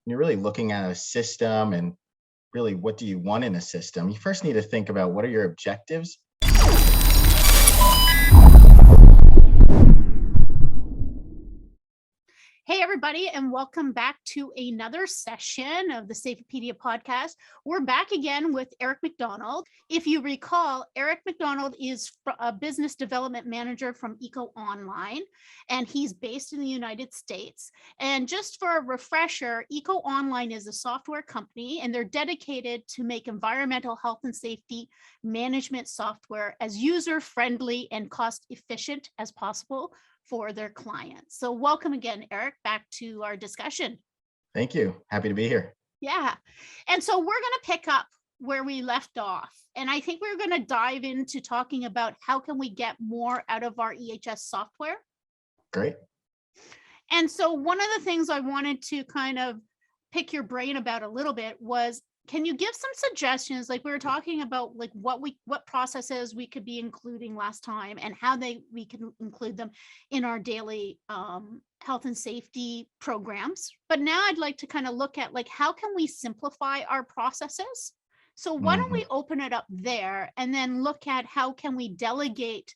you're really looking at a system and really what do you want in a system, you first need to think about what are your objectives. Hey, everybody, and welcome back to another session of the Safepedia podcast. We're back again with Eric McDonald. If you recall, Eric McDonald is a business development manager from EcoOnline, and he's based in the United States. And just for a refresher, EcoOnline is a software company, and they're dedicated to make environmental health and safety management software as user-friendly and cost-efficient as possible for their clients. So welcome again, Eric, back to our discussion. Thank you. Happy to be here. Yeah. And so we're going to pick up where we left off. And I think we're going to dive into talking about how can we get more out of our EHS software. Great. And so one of the things I wanted to kind of pick your brain about a little bit was, can you give some suggestions? Like we were talking about like what processes we could be including last time and how we can include them in our daily health and safety programs. But now I'd like to kind of look at like, how can we simplify our processes? So why don't we open it up there and then look at how can we delegate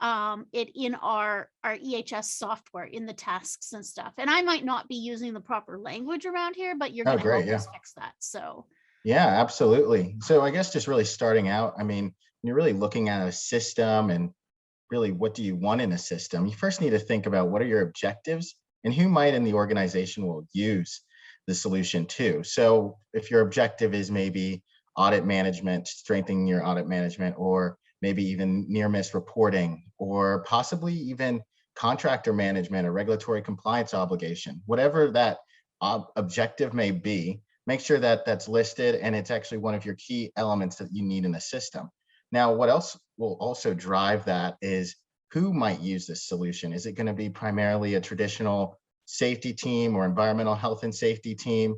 it in our EHS software in the tasks and stuff. And I might not be using the proper language around here, but you're going to help us fix that. So yeah, absolutely. So I guess just really starting out, I mean, when you're really looking at a system and really what do you want in a system, you first need to think about what are your objectives and who might in the organization will use the solution to. So if your objective is maybe audit management, strengthening your audit management, or maybe even near miss reporting, or possibly even contractor management or regulatory compliance obligation, whatever that objective may be, make sure that that's listed and it's actually one of your key elements that you need in a system. Now, what else will also drive that is who might use this solution. Is it going to be primarily a traditional safety team or environmental health and safety team?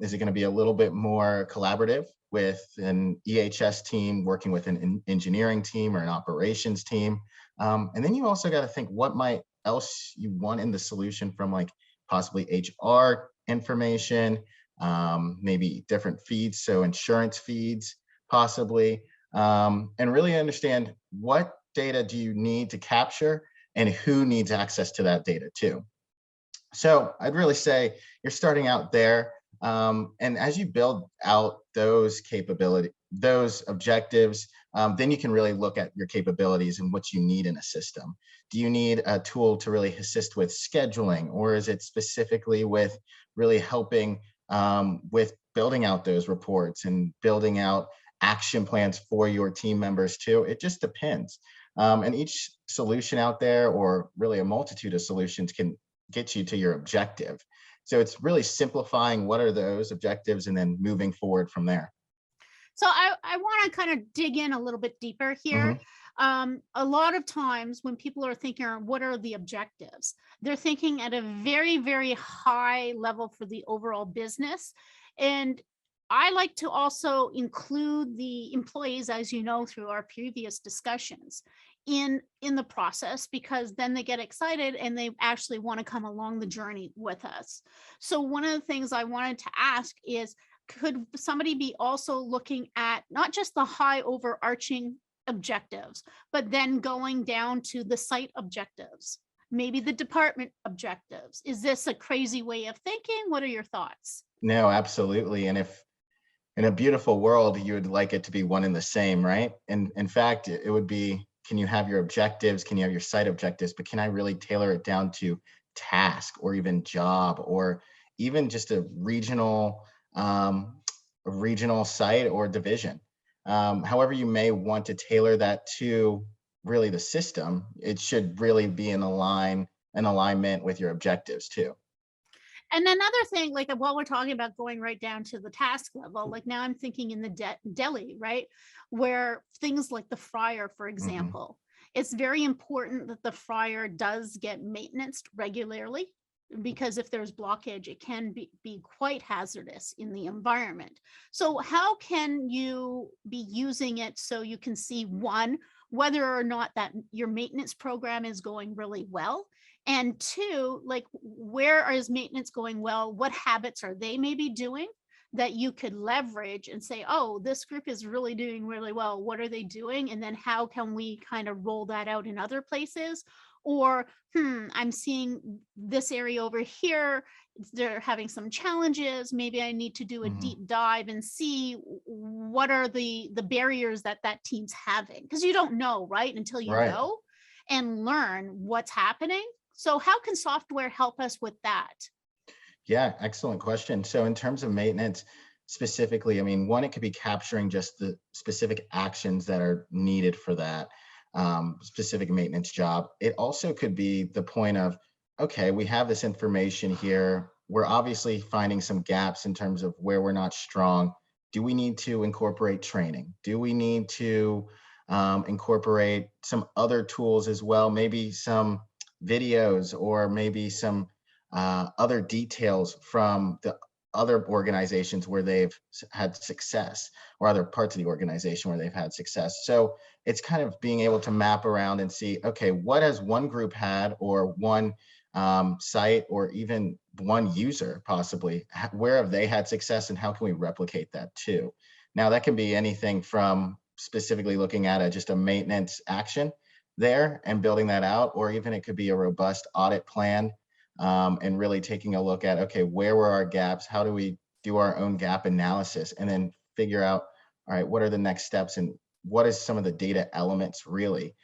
Is it going to be a little bit more collaborative with an EHS team working with an engineering team or an operations team? And then you also got to think what might else you want in the solution from like possibly HR information, maybe different feeds, so insurance feeds possibly, and really understand what data do you need to capture and who needs access to that data too. So I'd really say you're starting out there, and as you build out those capabilities, those objectives, then you can really look at your capabilities and what you need in a system. Do you need a tool to really assist with scheduling, or is it specifically with really helping with building out those reports and building out action plans for your team members too? It just depends. And each solution out there, or really a multitude of solutions, can get you to your objective. So it's really simplifying what are those objectives and then moving forward from there. So I want to kind of dig in a little bit deeper here. A lot of times when people are thinking, what are the objectives? They're thinking at a very, very high level for the overall business. And I like to also include the employees, as you know, through our previous discussions in the process, because then they get excited and they actually want to come along the journey with us. So one of the things I wanted to ask is, could somebody be also looking at not just the high overarching objectives, but then going down to the site objectives, maybe the department objectives? Is this a crazy way of thinking? What are your thoughts? No, absolutely. And if in a beautiful world, you would like it to be one and the same, right? And in fact, it would be, can you have your objectives? Can you have your site objectives? But can I really tailor it down to task or even job or even just a regional site or division? However you may want to tailor that to really the system, it should really be in alignment with your objectives too. And another thing, like while we're talking about going right down to the task level, like now I'm thinking in the deli, right? Where things like the fryer, for example, it's very important that the fryer does get maintenance regularly, because if there's blockage, it can be quite hazardous in the environment. So how can you be using it so you can see, one, whether or not that your maintenance program is going really well, And two, like, where is maintenance going well? What habits are they maybe doing that you could leverage and say, oh, this group is really doing really well. What are they doing? And then how can we kind of roll that out in other places? Or, I'm seeing this area over here, they're having some challenges. Maybe I need to do a Mhm. deep dive and see what are the barriers that that team's having, because you don't know, right, until you Right. go and learn what's happening. So how can software help us with that? Yeah, excellent question. So in terms of maintenance specifically, I mean, one, it could be capturing just the specific actions that are needed for that specific maintenance job. It also could be the point of, okay, we have this information here. We're obviously finding some gaps in terms of where we're not strong. Do we need to incorporate training? Do we need to incorporate some other tools as well? Maybe some videos or maybe some other details from the other organizations where they've had success, or other parts of the organization where they've had success. So it's kind of being able to map around and see, okay, what has one group had, or one site, or even one user possibly, where have they had success, and how can we replicate that too? Now that can be anything from specifically looking at just a maintenance action there and building that out, or even it could be a robust audit plan, and really taking a look at, okay, where were our gaps? How do we do our own gap analysis, and then figure out, all right, what are the next steps, and what is some of the data elements really,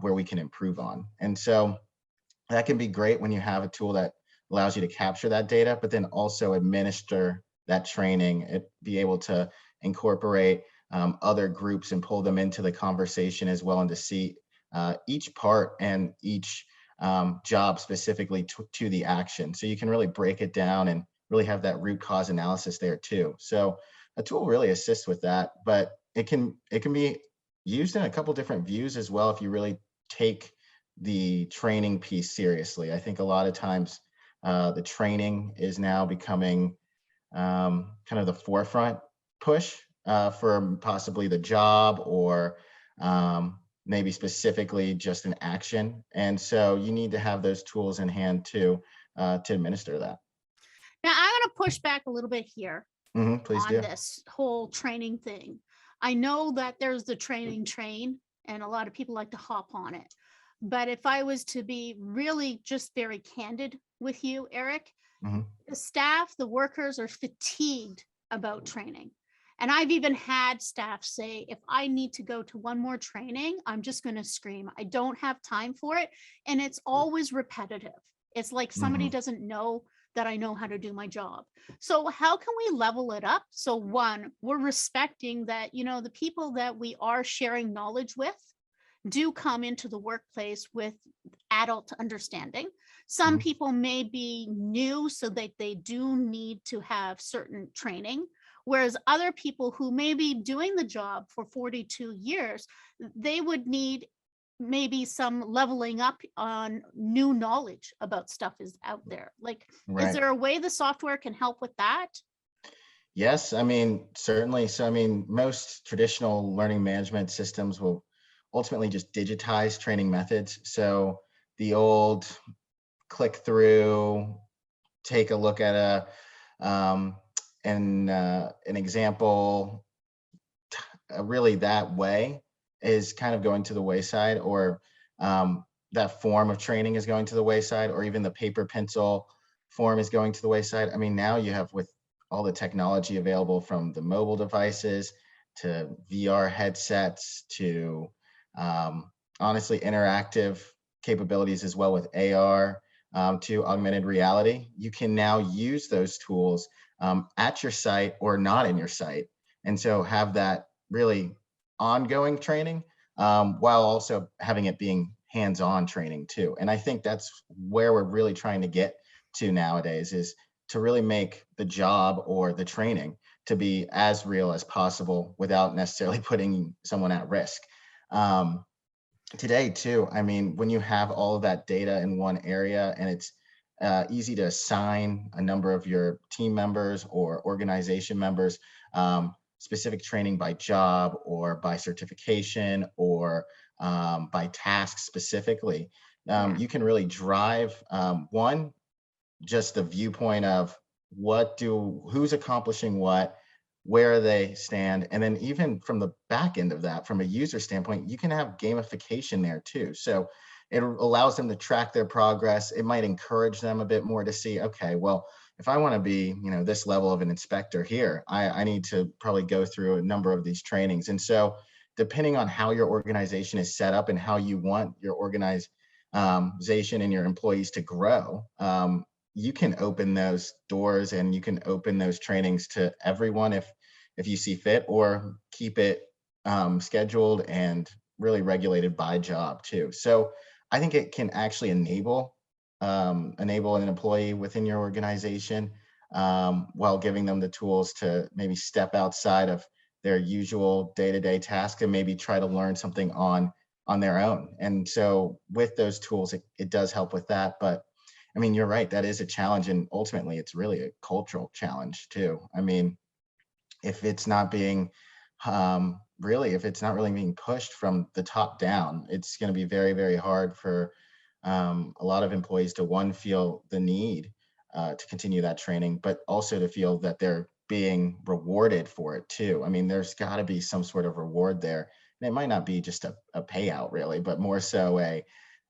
where we can improve on? And so that can be great when you have a tool that allows you to capture that data, but then also administer that training, be able to incorporate other groups and pull them into the conversation as well, and to see each part and each job specifically to the action. So you can really break it down and really have that root cause analysis there too. So a tool really assists with that, but it can be used in a couple different views as well if you really take the training piece seriously. I think a lot of times the training is now becoming kind of the forefront push for possibly the job, or maybe specifically just an action. And so you need to have those tools in hand to administer that. Now, I'm going to push back a little bit here Please on do. this whole training thing. I know that there's the training train, and a lot of people like to hop on it. But if I was to be really just very candid with you, Eric, hmm the staff, the workers are fatigued about training. And I've even had staff say, if I need to go to one more training, I'm just going to scream. I don't have time for it. And it's always repetitive. It's like somebody hmm doesn't know that I know how to do my job. So, how can we level it up? So, one, we're respecting that, the people that we are sharing knowledge with do come into the workplace with adult understanding. Some hmm people may be new, so that they do need to have certain training, whereas other people who may be doing the job for 42 years, they would need maybe some leveling up on new knowledge about stuff is out there. Like, is Right. there a way the software can help with that? Yes, I mean, certainly. So, I mean, most traditional learning management systems will ultimately just digitize training methods. So the old click through, take a look at an example, really that way is kind of going to the wayside, or that form of training is going to the wayside, or even the paper pencil form is going to the wayside. I mean, now you have, with all the technology available, from the mobile devices to VR headsets to honestly interactive capabilities as well with AR, to augmented reality, you can now use those tools at your site or not in your site. And so have that really ongoing training, while also having it being hands-on training too. And I think that's where we're really trying to get to nowadays, is to really make the job or the training to be as real as possible without necessarily putting someone at risk. Um, Today too, I mean, when you have all of that data in one area, and it's easy to assign a number of your team members or organization members specific training by job or by certification, or by task specifically, Yeah. You can really drive, one, just the viewpoint of who's accomplishing what, where they stand. And then even from the back end of that, from a user standpoint, you can have gamification there too. So it allows them to track their progress. It might encourage them a bit more to see, okay, well, if I want to be, this level of an inspector here, I need to probably go through a number of these trainings. And so depending on how your organization is set up and how you want your organization and your employees to grow, you can open those doors and you can open those trainings to everyone if you see fit, or keep it scheduled and really regulated by job too. So I think it can actually enable an employee within your organization, while giving them the tools to maybe step outside of their usual day-to-day task and maybe try to learn something on their own. And so with those tools, it does help with that. But I mean, you're right, that is a challenge. And ultimately, it's really a cultural challenge too. I mean, if it's not being if it's not really being pushed from the top down, it's going to be very, very hard for a lot of employees to, one, feel the need to continue that training, but also to feel that they're being rewarded for it too. I mean, there's got to be some sort of reward there. And it might not be just a payout really, but more so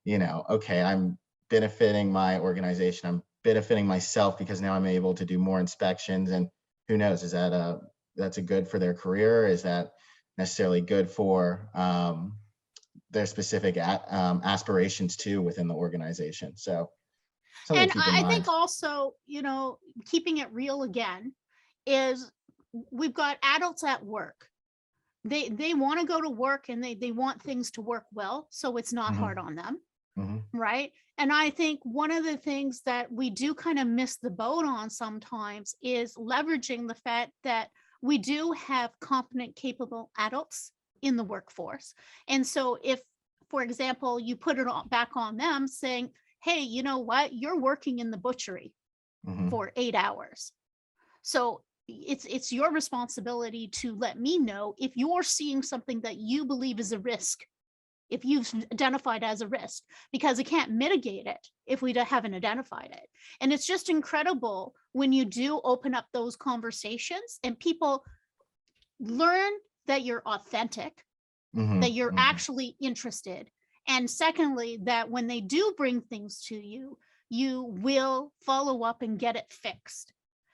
okay, I'm benefiting my organization, I'm benefiting myself because now I'm able to do more inspections. And who knows, is that that's a good for their career? Is that necessarily good for their specific aspirations too within the organization? So something And to keep in I think mind. also, keeping it real again is we've got adults at work. They want to go to work and they want things to work well, so it's not hard Hmm. on them, Hmm. right? And I think one of the things that we do kind of miss the boat on sometimes is leveraging the fact that we do have competent, capable adults in the workforce. And so if, for example, you put it back on them saying, hey, you know what, you're working in the butchery Hmm. for 8 hours. So it's your responsibility to let me know if you're seeing something that you believe is a risk, if you've identified as a risk, because it can't mitigate it if we haven't identified it. And it's just incredible when you do open up those conversations and people learn that you're authentic, Hmm. that you're Hmm. actually interested. And secondly, that when they do bring things to you, you will follow up and get it fixed.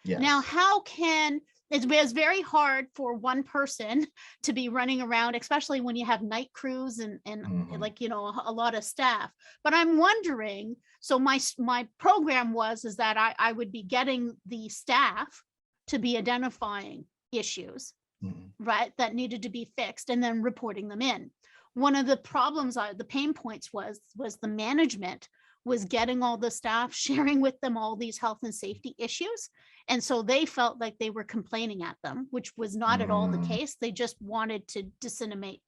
Now, Yes. how can it's very hard for one person to be running around, especially when you have night crews and Hmm. like, a lot of staff. But I'm wondering, so my program is that I would be getting the staff to be identifying issues, Hmm. right, that needed to be fixed and then reporting them in. One of the problems, the pain points was the management was getting all the staff sharing with them all these health and safety issues. And so they felt like they were complaining at them, which was not at all the Hmm. case. They just wanted to disseminate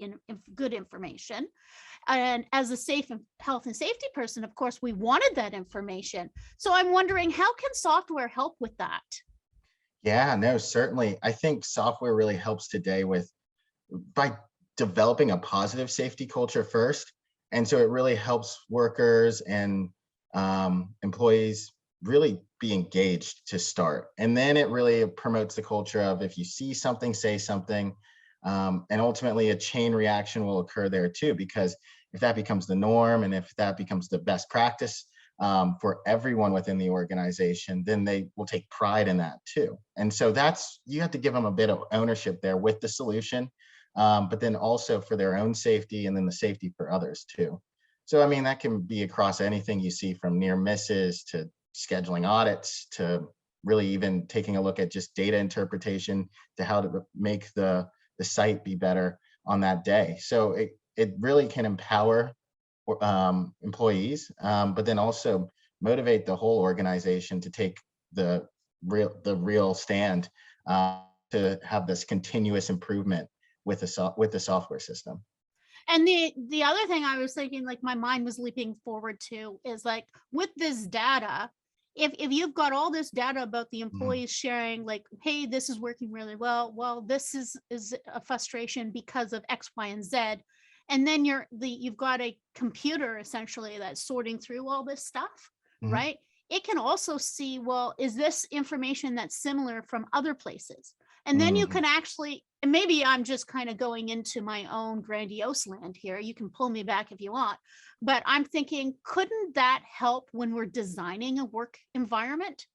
good information. And as a health and safety person, of course, we wanted that information. So I'm wondering, how can software help with that? Yeah, no, certainly. I think software really helps today by developing a positive safety culture first. And so it really helps workers and employees really be engaged to start. And then it really promotes the culture of, if you see something, say something. And ultimately, a chain reaction will occur there too, because if that becomes the norm and if that becomes the best practice for everyone within the organization, then they will take pride in that too. And so you have to give them a bit of ownership there with the solution, but then also for their own safety and then the safety for others too. So, I mean, that can be across anything you see, from near misses to scheduling audits to really even taking a look at just data interpretation to how to make the site be better on that day. So it really can empower employees, but then also motivate the whole organization to take the real stand, to have this continuous improvement with the software system. And the other thing I was thinking, like my mind was leaping forward to, is like with this data, if you've got all this data about the Mhm. employees sharing, like, hey, this is working really well, this is a frustration because of X, Y, and Z. and then you've got a computer essentially that's sorting through all this stuff, Mhm. right? It can also see, well, is this information that's similar from other places? And then you Mhm. can actually, and maybe I'm just kind of going into my own grandiose land here. You can pull me back if you want, but I'm thinking, couldn't that help when we're designing a work environment?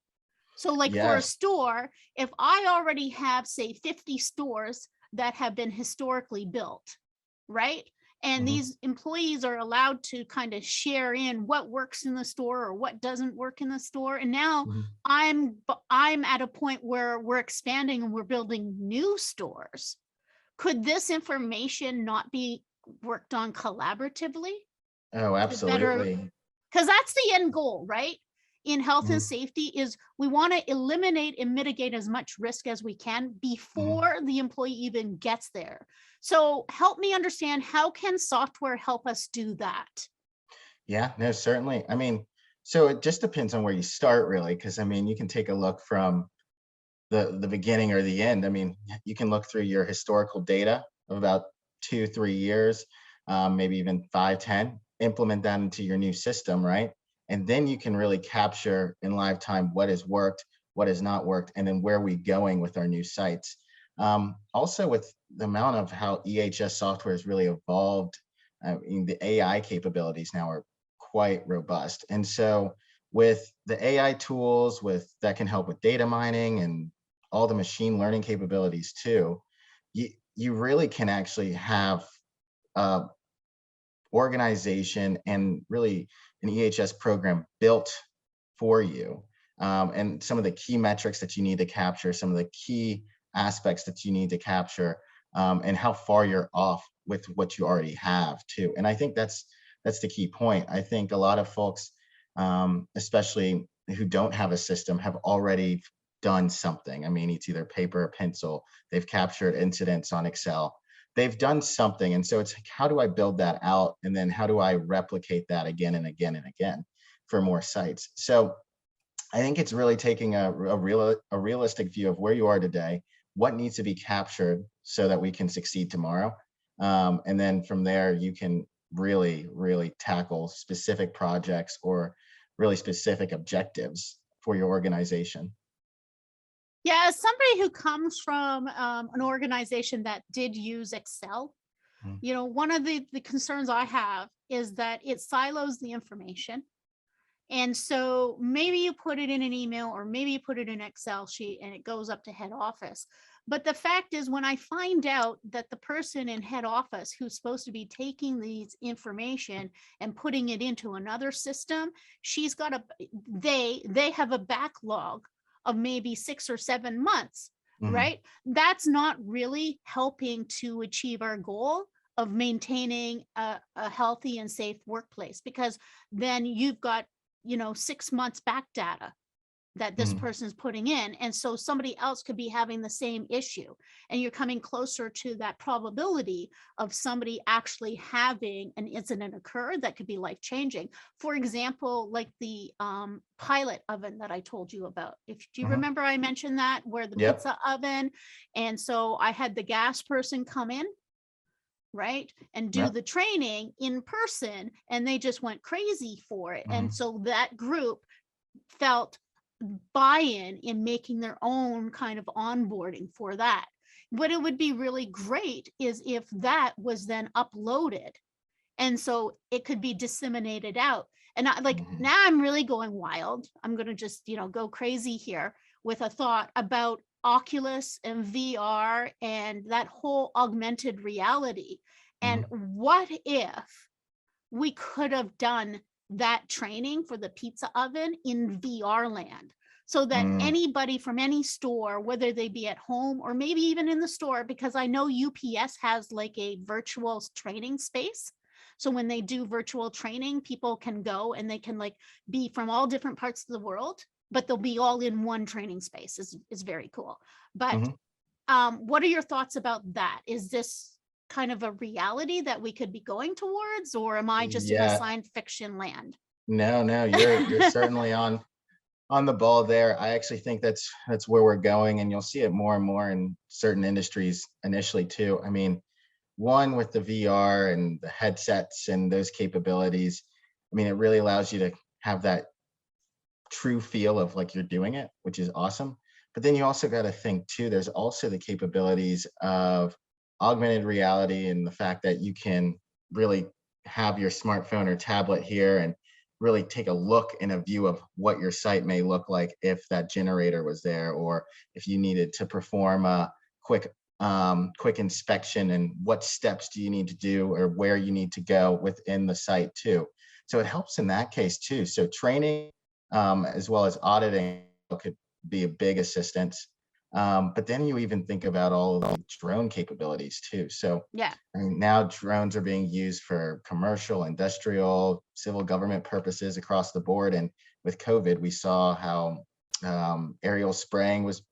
So, like for a Yes. store, if I already have, say, 50 stores that have been historically built, right? And Mhm. these employees are allowed to kind of share in what works in the store or what doesn't work in the store. And now Mhm. I'm at a point where we're expanding and we're building new stores. Could this information not be worked on collaboratively Oh, to better, absolutely. because that's the end goal, right? In health and Mhm. safety is we want to eliminate and mitigate as much risk as we can Mhm. before the employee even gets there. So help me understand, how can software help us do that? Yeah, no, certainly. I mean, so it just depends on where you start, really, because I mean, you can take a look from the beginning or the end. I mean, you can look through your historical data of about 2, 3 years, maybe even 5, 10, implement that into your new system, right? And then you can really capture in live time what has worked, what has not worked, and then where we going with our new sites. Also, with the amount of how EHS software has really evolved, I mean, the AI capabilities now are quite robust. And so, with the AI tools, with that can help with data mining and all the machine learning capabilities too, you really can actually have uh, organization and really an EHS program built for you. And some of the key metrics that you need to capture, some of the key aspects that you need to capture, and how far you're off with what you already have too. And I think that's the key point. I think a lot of folks, especially who don't have a system, have already done something. I mean, it's either paper or pencil. They've captured incidents on Excel. They've done something. And so it's like, how do I build that out? And then how do I replicate that again and again and again for more sites? So I think it's really taking a realistic view of where you are today, what needs to be captured so that we can succeed tomorrow. And then from there, you can really tackle specific projects or really specific objectives for your organization. Yeah, as somebody who comes from an organization that did use Excel, Mm. one of the concerns I have is that it silos the information. And so maybe you put it in an email or maybe you put it in an Excel sheet and it goes up to head office. But the fact is, when I find out that the person in head office who's supposed to be taking these information and putting it into another system, she's got they have a backlog of maybe 6 or 7 months, Mhm. right? That's not really helping to achieve our goal of maintaining a healthy and safe workplace, because then you've got 6 months back data that this Mhm. person's putting in. And so somebody else could be having the same issue. And you're coming closer to that probability of somebody actually having an incident occur that could be life changing. For example, like the pilot oven that I told you about. Do you Mhm. remember I mentioned that, where the Yep. pizza oven? And so I had the gas person come in, right, and do Yep. the training in person, and they just went crazy for it. And Mhm. so that group felt buy-in in making their own kind of onboarding for that. What it would be really great is if that was then uploaded, and so it could be disseminated out. And like Mhm. now I'm really going wild. I'm going to just, go crazy here with a thought about Oculus and VR and that whole augmented reality. And Mhm. what if we could have done that training for the pizza oven in VR land, so that Mm. anybody from any store, whether they be at home or maybe even in the store, because I know UPS has like a virtual training space. So when they do virtual training, people can go and they can like be from all different parts of the world, but they'll be all in one training space. Is very cool. But Mhm. what are your thoughts about that? Is this kind of a reality that we could be going towards, or am I just in a Yeah. science fiction land? No, no, you're certainly on the ball there. I actually think that's where we're going, and you'll see it more and more in certain industries initially too. I mean, one, with the VR and the headsets and those capabilities, I mean, it really allows you to have that true feel of like you're doing it, which is awesome. But then you also got to think too, there's also the capabilities of augmented reality and the fact that you can really have your smartphone or tablet here and really take a look and a view of what your site may look like if that generator was there, or if you needed to perform a quick inspection, and what steps do you need to do or where you need to go within the site too. So it helps in that case too. So training, as well as auditing, could be a big assistance. But then you even think about all of the drone capabilities too. So Yeah. I mean, now drones are being used for commercial, industrial, civil government purposes across the board. And with COVID, we saw how aerial spraying was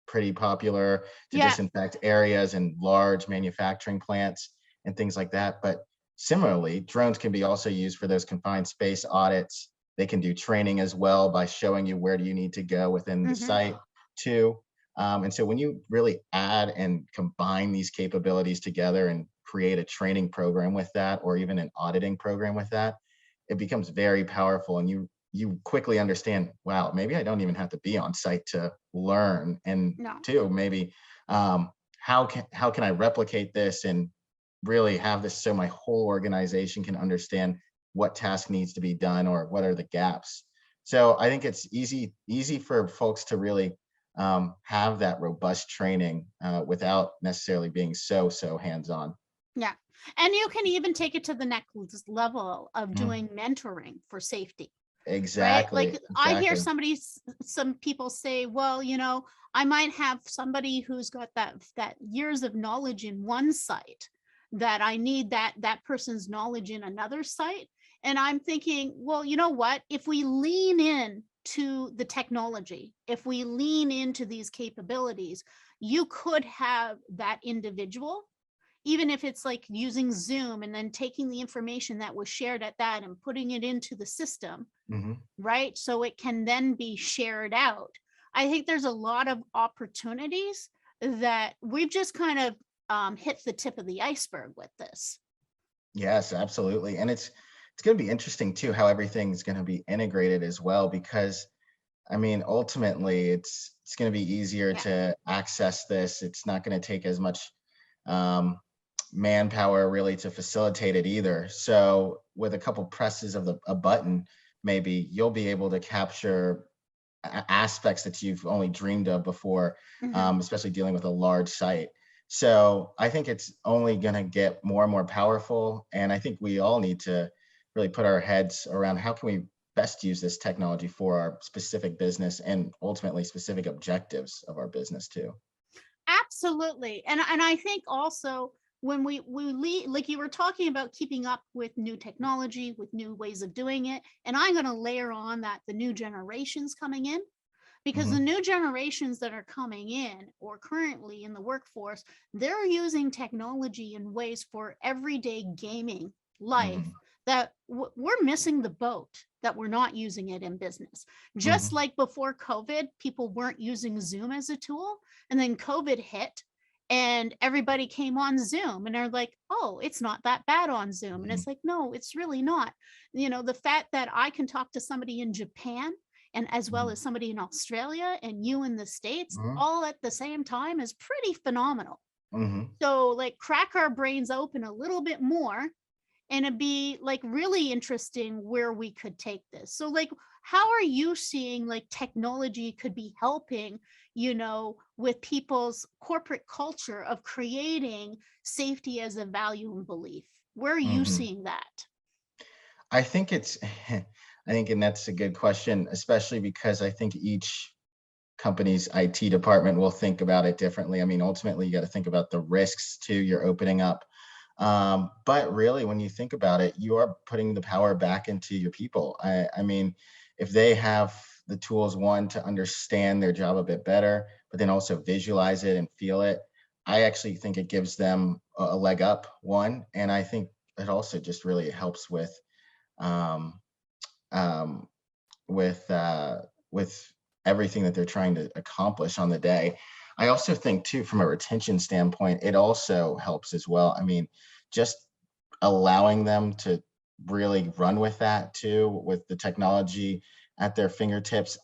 pretty popular to Yeah. disinfect areas and large manufacturing plants and things like that. But similarly, drones can be also used for those confined space audits. They can do training as well by showing you where do you need to go within the Hmm. site too. And so when you really add and combine these capabilities together and create a training program with that, or even an auditing program with that, it becomes very powerful. And you quickly understand, wow, maybe I don't even have to be on site to learn. And No. two, maybe how can I replicate this and really have this so my whole organization can understand what task needs to be done or what are the gaps. So I think it's easy for folks to really have that robust training without necessarily being so hands-on. Yeah. And you can even take it to the next level of Mhm. doing mentoring for safety, right? Exactly, Like I hear exactly. some people say, well, I might have somebody who's got that years of knowledge in one site, that I need that person's knowledge in another site. And I'm thinking, well, you know what? If we lean in to the technology, if we lean into these capabilities, you could have that individual, even if it's like using Zoom and then taking the information that was shared at that and putting it into the system, Mhm. right? So it can then be shared out. I think there's a lot of opportunities that we've just kind of hit the tip of the iceberg with this. Yes, absolutely. And it's going to be interesting too how everything's going to be integrated as well, because I mean, ultimately it's going to be easier Yeah. to access this. It's not going to take as much um, manpower really to facilitate it either. So with a couple presses of a button, maybe you'll be able to capture aspects that you've only dreamed of before, Hmm. especially dealing with a large site. So I think it's only going to get more and more powerful. And I think we all need to really put our heads around how can we best use this technology for our specific business and ultimately specific objectives of our business too. Absolutely. And I think also when like you were talking about keeping up with new technology, with new ways of doing it, and I'm going to layer on that the new generations coming in, because the Hmm. new generations that are coming in or currently in the workforce, they're using technology in ways for everyday gaming life Hmm. that we're missing the boat, that we're not using it in business. Just Hmm. like before COVID, people weren't using Zoom as a tool, and then COVID hit and everybody came on Zoom and they're like, oh, it's not that bad on Zoom. And Hmm. it's like, no, it's really not. The fact that I can talk to somebody in Japan and as well as somebody in Australia and you in the States Hmm. all at the same time is pretty phenomenal. Hmm. So, like, crack our brains open a little bit more, and it'd be like really interesting where we could take this. So, like, how are you seeing like technology could be helping, with people's corporate culture of creating safety as a value and belief? Where are you Hmm. seeing that? I think it's, I think, and that's a good question, especially because I think each company's IT department will think about it differently. I mean, ultimately, you got to think about the risks too you're opening up. But really, when you think about it, you are putting the power back into your people. I mean, if they have the tools, one, to understand their job a bit better, but then also visualize it and feel it, I actually think it gives them a leg up, one. And I think it also just really helps um, um, with everything that they're trying to accomplish on the day. I also think too, from a retention standpoint, it also helps as well. I mean, just allowing them to really run with that too, with the technology at their fingertips.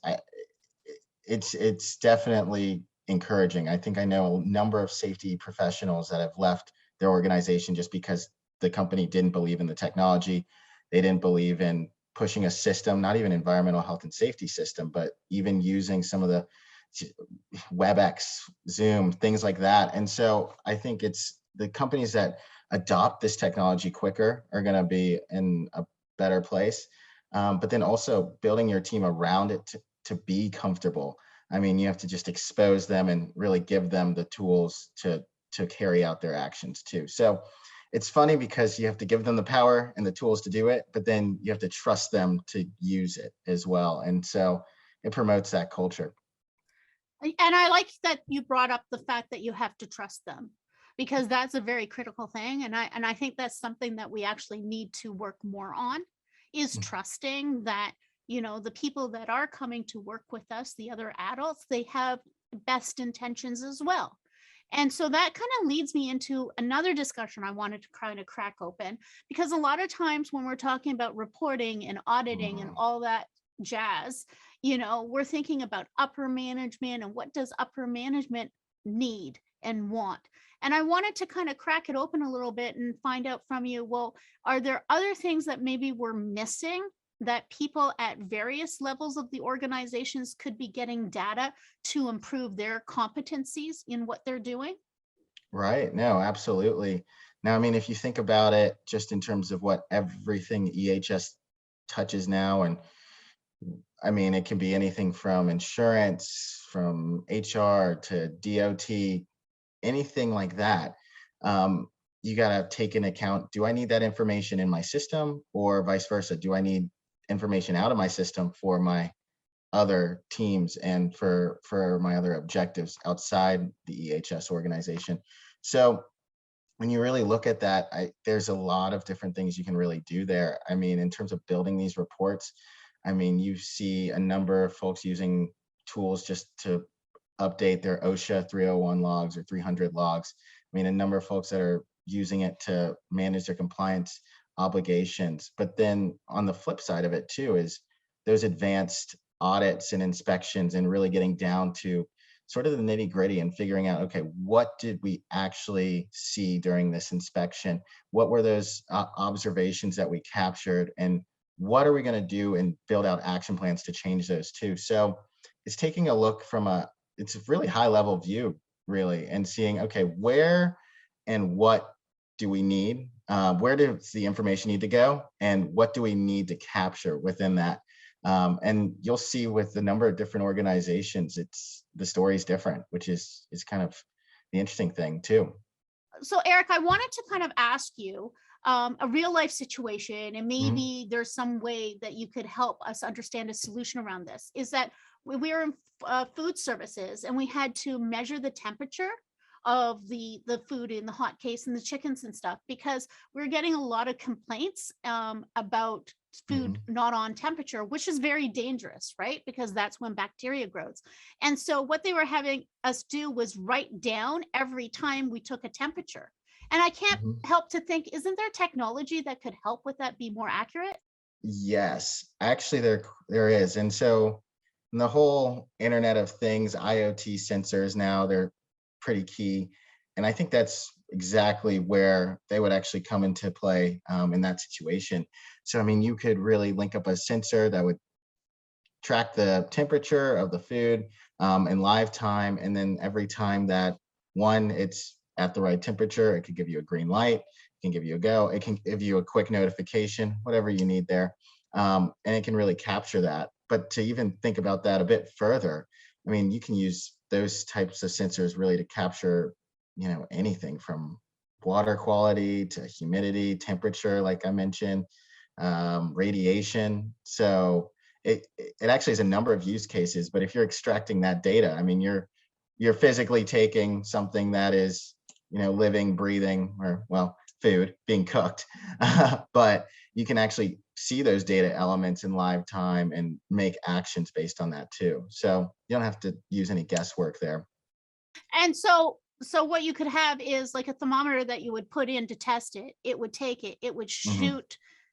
It's definitely encouraging. I think I know a number of safety professionals that have left their organization just because the company didn't believe in the technology. They didn't believe in pushing a system, not even environmental health and safety system, but even using some of the WebEx, Zoom, things like that. And so I think it's the companies that adopt this technology quicker are going to be in a better place. But then also building your team around it to be comfortable. I mean, you have to just expose them and really give them the tools to carry out their actions too. So it's funny because you have to give them the power and the tools to do it, but then you have to trust them to use it as well. And so it promotes that culture. And I like that you brought up the fact that you have to trust them, because that's a very critical thing. And I think that's something that we actually need to work more on, is trusting that, the people that are coming to work with us, the other adults, they have best intentions as well. And so that kind of leads me into another discussion I wanted to kind of crack open, because a lot of times when we're talking about reporting and auditing and all that jazz, we're thinking about upper management and what does upper management need and want. And I wanted to kind of crack it open a little bit and find out from you, well, are there other things that maybe we're missing that people at various levels of the organizations could be getting data to improve their competencies in what they're doing? Right. No, absolutely. Now, I mean, if you think about it, just in terms of what everything EHS touches now, and I mean, it can be anything from insurance, from HR to DOT, anything like that. You got to take into account, do I need that information in my system, or vice versa? Do I need information out of my system for my other teams and for my other objectives outside the EHS organization? So when you really look at that, there's a lot of different things you can really do there. I mean, in terms of building these reports, I mean, you see a number of folks using tools just to update their OSHA 301 logs or 300 logs. I mean, a number of folks that are using it to manage their compliance obligations. But then on the flip side of it too is those advanced audits and inspections, and really getting down to sort of the nitty gritty and figuring out, okay, what did we actually see during this inspection? What were those observations that we captured? And what are we going to do and build out action plans to change those too? So it's taking a look from it's a really high level view, really, and seeing, okay, where and what do we need? Where does the information need to go? And what do we need to capture within that? And you'll see with the number of different organizations, the story is different, which is kind of the interesting thing too. So Eric, I wanted to kind of ask you a real life situation, and Mhm. maybe there's some way that you could help us understand a solution around this, is that we were in food services and we had to measure the temperature of the food in the hot case and the chickens and stuff, because we're getting a lot of complaints about food Mhm. not on temperature, which is very dangerous, right? Because that's when bacteria grows. And so what they were having us do was write down every time we took a temperature. And I can't Mhm. help to think, isn't there technology that could help with that be more accurate? Yes, actually there is. And so in the whole Internet of Things, IoT sensors now, they're pretty key. And I think that's exactly where they would actually come into play in that situation. So, I mean, you could really link up a sensor that would track the temperature of the food in live time. And then every time that it's at the right temperature, it could give you a green light, it can give you a go, it can give you a quick notification, whatever you need there. And it can really capture that. But to even think about that a bit further, I mean, you can use those types of sensors really to capture, anything from water quality to humidity, temperature, like I mentioned, radiation. So it actually has a number of use cases, but if you're extracting that data, I mean, you're physically taking something that is, living, breathing, or well, food being cooked, but you can actually see those data elements in live time and make actions based on that too. So you don't have to use any guesswork there. And so what you could have is like a thermometer that you would put in to test it. It would take it, it would Hmm.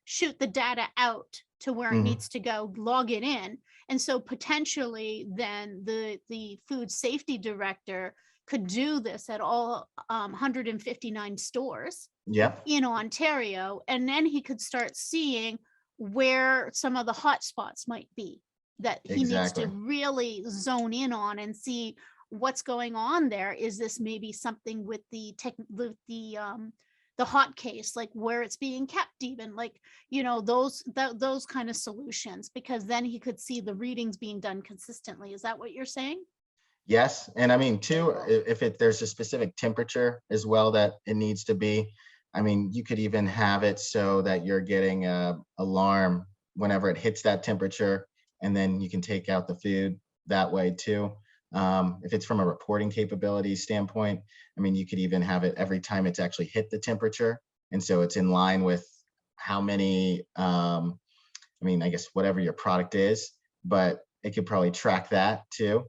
shoot the data out to where it Hmm. needs to go, log it in. And so potentially then the food safety director could do this at all 159 stores Yep, in Ontario, and then he could start seeing where some of the hot spots might be that he needs to exactly. really zone in on and see what's going on there. Is this maybe something with the tech, the hot case, like where it's being kept, even like, those kind of solutions, because then he could see the readings being done consistently. Is that what you're saying? Yes, and I mean too, if there's a specific temperature as well that it needs to be, I mean, you could even have it so that you're getting a alarm whenever it hits that temperature, and then you can take out the food that way too. If it's from a reporting capability standpoint, I mean, you could even have it every time it's actually hit the temperature, and so it's in line with how many, I mean, I guess whatever your product is, but it could probably track that too.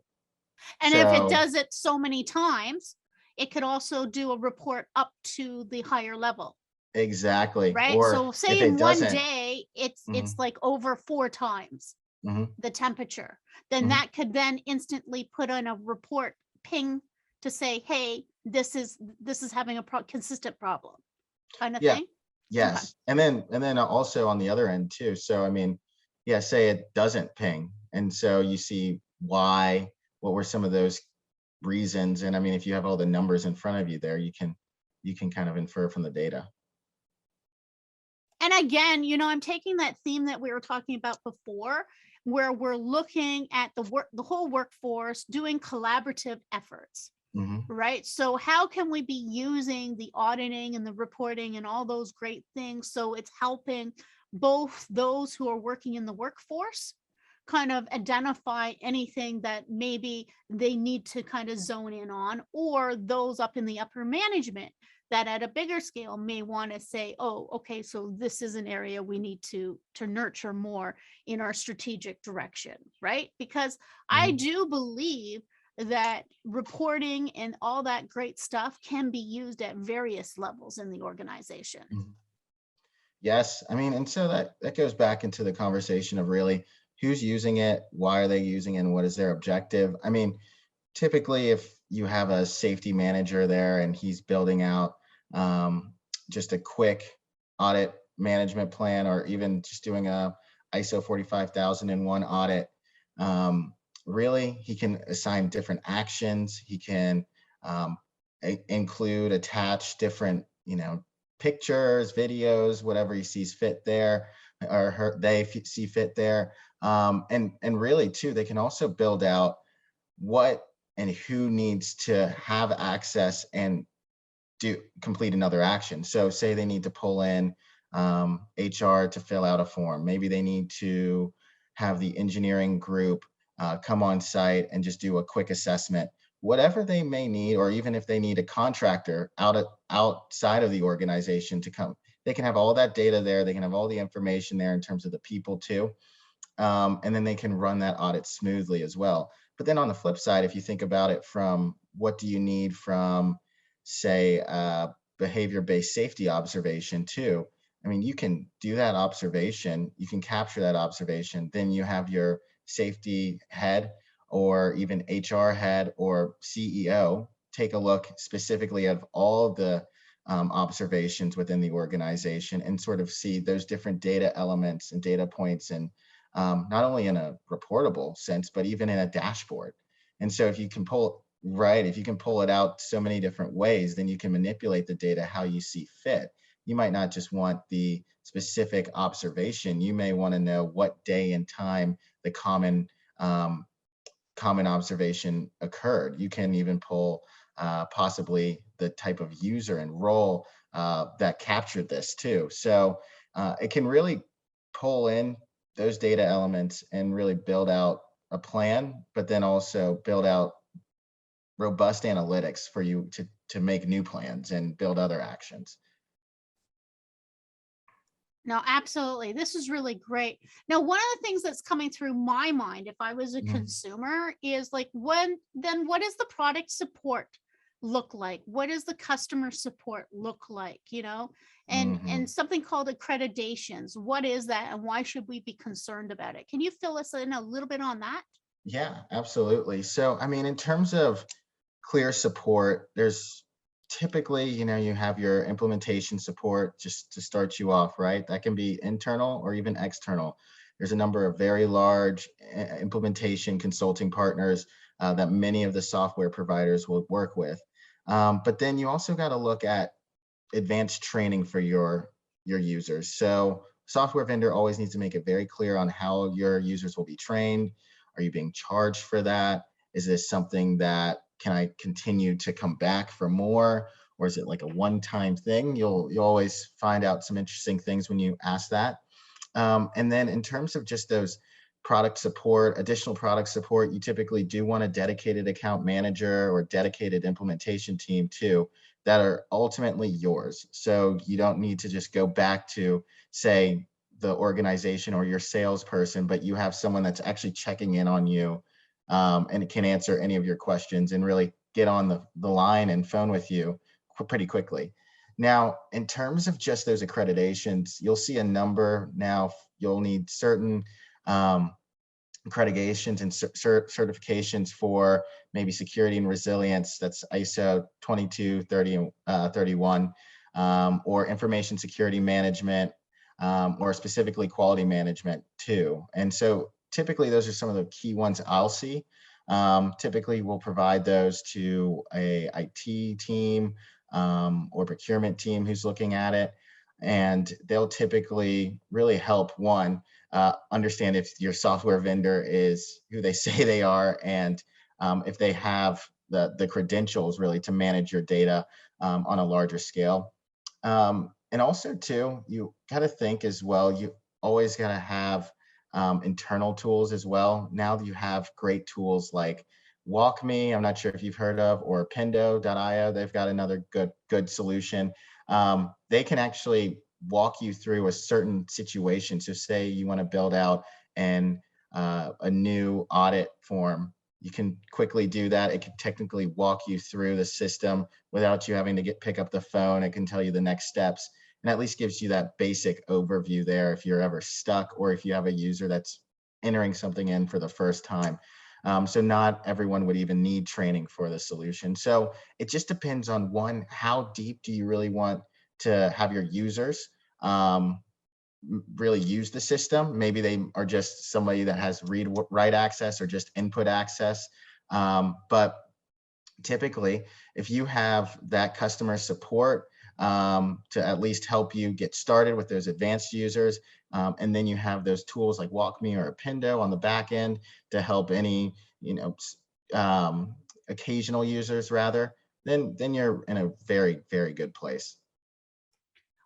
And if it So does it so many times, it could also do a report up to the higher level, exactly. right? Or So say if in it one doesn't, day, it's mhm, like over 4 times mhm, the temperature, then mhm. that could then instantly put on a report ping to say, hey, this is having a consistent problem, kind of Yeah, thing. Okay. yes. And then also on the other end too. So I mean, yeah, say it doesn't ping. And so you see why, what were some of those reasons? And I mean, if you have all the numbers in front of you there, you can kind of infer from the data. And again, I'm taking that theme that we were talking about before, where we're looking at the whole workforce doing collaborative efforts. Hmm. Right. So how can we be using the auditing and the reporting and all those great things so it's helping both those who are working in the workforce kind of identify anything that maybe they need to kind of zone in on, or those up in the upper management that at a bigger scale may want to say, oh, okay, so this is an area we need to nurture more in our strategic direction, right? Because I Hmm. do believe that reporting and all that great stuff can be used at various levels in the organization. Hmm. Yes, I mean, and so that goes back into the conversation of really who's using it, why are they using it, and what is their objective? I mean, typically, if you have a safety manager there and he's building out um, just a quick audit management plan, or even just doing a ISO 45001 audit, really he can assign different actions. He can include, attach different, pictures, videos, whatever he sees fit there, or they see fit there. And really too, they can also build out what and who needs to have access and do complete another action. So say they need to pull in HR to fill out a form. Maybe they need to have the engineering group come on site and just do a quick assessment. Whatever they may need, or even if they need a contractor outside of the organization to come, they can have all that data there. They can have all the information there in terms of the people too, and then they can run that audit smoothly as well. But then on the flip side, if you think about it from what do you need from, say, behavior-based safety observation too, I mean, you can do that observation, you can capture that observation, then you have your safety head or even HR head or CEO take a look specifically at all the observations within the organization and sort of see those different data elements and data points, and not only in a reportable sense, but even in a dashboard. And so if you can pull it out so many different ways, then you can manipulate the data how you see fit. You might not just want the specific observation. You may want to know what day and time the um, common observation occurred. You can even pull possibly the type of user and role that captured this too. So it can really pull in those data elements and really build out a plan, but then also build out robust analytics for you to make new plans and build other actions. No, absolutely. This is really great. Now, one of the things that's coming through my mind, if I was a Mhm. consumer, is like, what does the product support look like? What does the customer support look like? And Mhm. something called accreditations. What is that, and why should we be concerned about it? Can you fill us in a little bit on that? Yeah, absolutely. So, I mean, in terms of clear support, there's typically, you have your implementation support just to start you off, right? That can be internal or even external. There's a number of very large implementation consulting partners that many of the software providers will work with. But then you also got to look at advanced training for your users. So software vendor always needs to make it very clear on how your users will be trained. Are you being charged for that? Is this something that can I continue to come back for more? Or is it like a one-time thing? You'll always find out some interesting things when you ask that. And then in terms of just those product support, additional product support, you typically do want a dedicated account manager or dedicated implementation team too, that are ultimately yours. So you don't need to just go back to, say, the organization or your salesperson, but you have someone that's actually checking in on you, and can answer any of your questions and really get on the line and phone with you pretty quickly. Now, in terms of just those accreditations, you'll see a number now. You'll need certain um, accreditations and certifications for maybe security and resilience. That's ISO 2230 31, or information security management, or specifically quality management too. And so typically those are some of the key ones I'll see. Typically we'll provide those to a IT team, or procurement team who's looking at it. And they'll typically really help, one, understand if your software vendor is who they say they are, and if they have the credentials really to manage your data on a larger scale. And also too, you got to think as well, you always got to have internal tools as well. Now that you have great tools like WalkMe, I'm not sure if you've heard of, or Pendo.io, they've got another good solution. They can actually walk you through a certain situation. So say you want to build out a new audit form, you can quickly do that. It can technically walk you through the system without you having to pick up the phone. It can tell you the next steps, and at least gives you that basic overview there if you're ever stuck, or if you have a user that's entering something in for the first time. So not everyone would even need training for the solution. So it just depends on, one, how deep do you really want to have your users really use the system. Maybe they are just somebody that has read write access or just input access. But typically, if you have that customer support to at least help you get started with those advanced users, and then you have those tools like WalkMe or Pendo on the back end to help any occasional users rather, then you're in a very, very good place.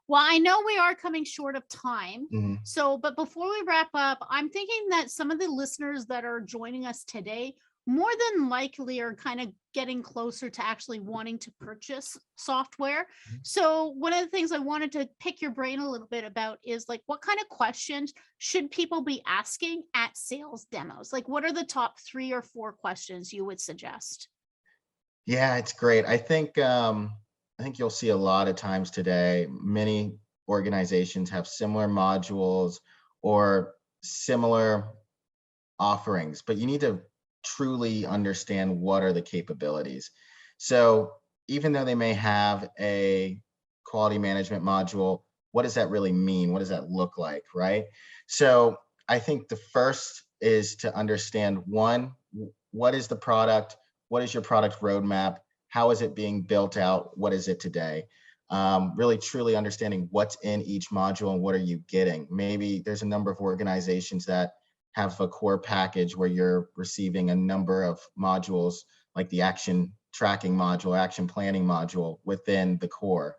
Well, I know we are coming short of time. Mhm. So, but before we wrap up, I'm thinking that some of the listeners that are joining us today more than likely are kind of getting closer to actually wanting to purchase software. So, one of the things I wanted to pick your brain a little bit about is like, what kind of questions should people be asking at sales demos? Like, what are the top 3 or 4 questions you would suggest? Yeah, it's great. I think you'll see a lot of times today, many organizations have similar modules or similar offerings, but you need to truly understand what are the capabilities. So even though they may have a quality management module, what does that really mean? What does that look like, right? So I think the first is to understand, one, what is the product? What is your product roadmap? How is it being built out? What is it today? Really truly understanding what's in each module and what are you getting. Maybe there's a number of organizations that have a core package where you're receiving a number of modules, like the action tracking module, action planning module within the core.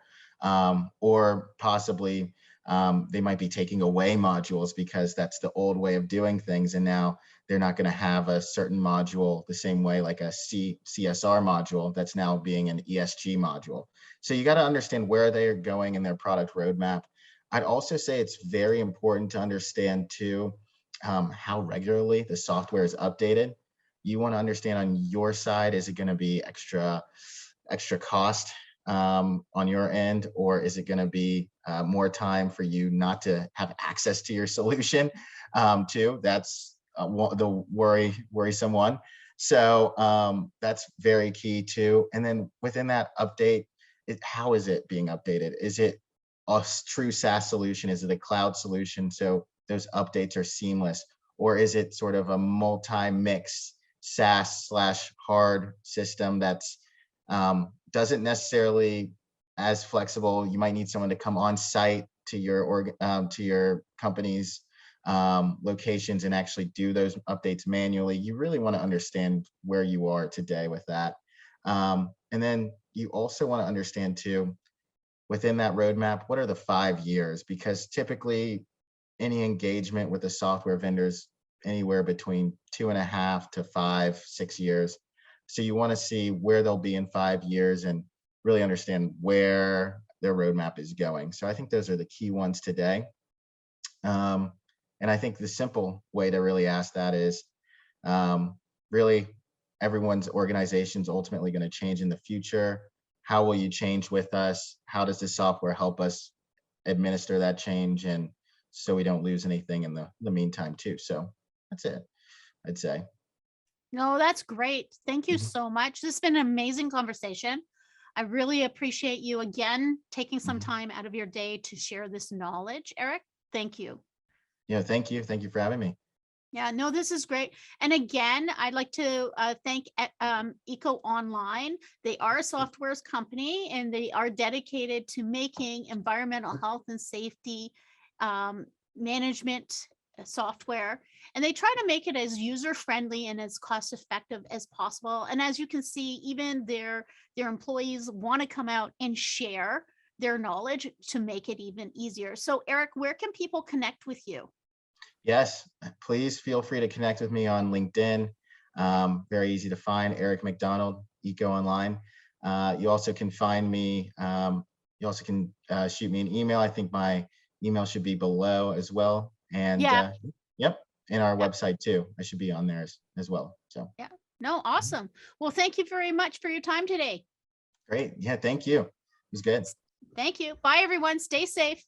Or possibly they might be taking away modules because that's the old way of doing things. And now they're not going to have a certain module the same way, like a CSR module that's now being an ESG module. So you got to understand where they are going in their product roadmap. I'd also say it's very important to understand too, how regularly the software is updated. You want to understand on your side, is it going to be extra cost on your end, or is it going to be more time for you not to have access to your solution too? That's the worrisome one. So that's very key too. And then within that update, how is it being updated? Is it a true SaaS solution? Is it a cloud solution? So those updates are seamless, or is it sort of a multi-mix SaaS slash hard system that's doesn't necessarily as flexible? You might need someone to come on site to your company's locations and actually do those updates manually. You really want to understand where you are today with that. And then you also want to understand too, within that roadmap, what are the 5 years? Because typically any engagement with the software vendors anywhere between 2.5 to 5, 6 years. So you want to see where they'll be in 5 years and really understand where their roadmap is going. So I think those are the key ones today. And I think the simple way to really ask that is really everyone's organization is ultimately going to change in the future. How will you change with us? How does the software help us administer that change, and so we don't lose anything in the meantime too? So that's it, I'd say. No, that's great. Thank you Mhm, so much. This has been an amazing conversation. I really appreciate you again taking some mhm. time out of your day to share this knowledge, Eric. Thank you. Yeah, thank you. Thank you for having me. Yeah, no, this is great. And again, I'd like to thank EcoOnline. They are a softwares company and they are dedicated to making environmental health and safety management software. And they try to make it as user-friendly and as cost-effective as possible. And as you can see, even their employees want to come out and share their knowledge to make it even easier. So Eric, where can people connect with you? Yes, please feel free to connect with me on LinkedIn. Very easy to find, Eric McDonald, EcoOnline. You also can find me, you also can shoot me an email. I think my email should be below as well. And Yeah, yep, and our yeah. website too. I should be on there as well. So Yeah. No, mhm, awesome. Well, thank you very much for your time today. great. Yeah, thank you. It was good. Thank you. Bye, everyone. Stay safe.